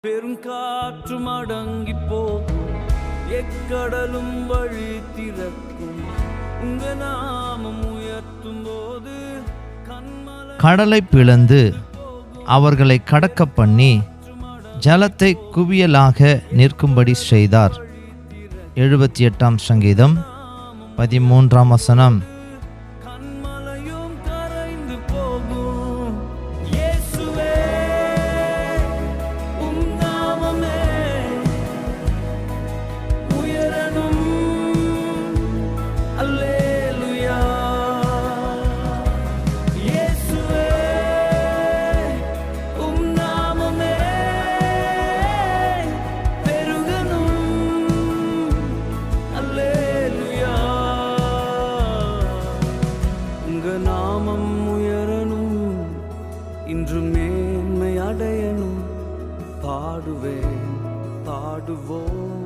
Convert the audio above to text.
பெருங்காற்றும் அடங்கி போகும், எக்கடலும் வழி திறக்கும். உங்க நாமம் உயர்த்தும் போது கடலை பிளந்து அவர்களை கடக்க பண்ணி ஜலத்தை குவியலாக நிற்கும்படி செய்தார். 78ஆம் சங்கீதம் 13ஆம் வசனம். நாமம் உயரணும், இன்று மேன்மை அடையணும். பாடுவேன், பாடுவோம்.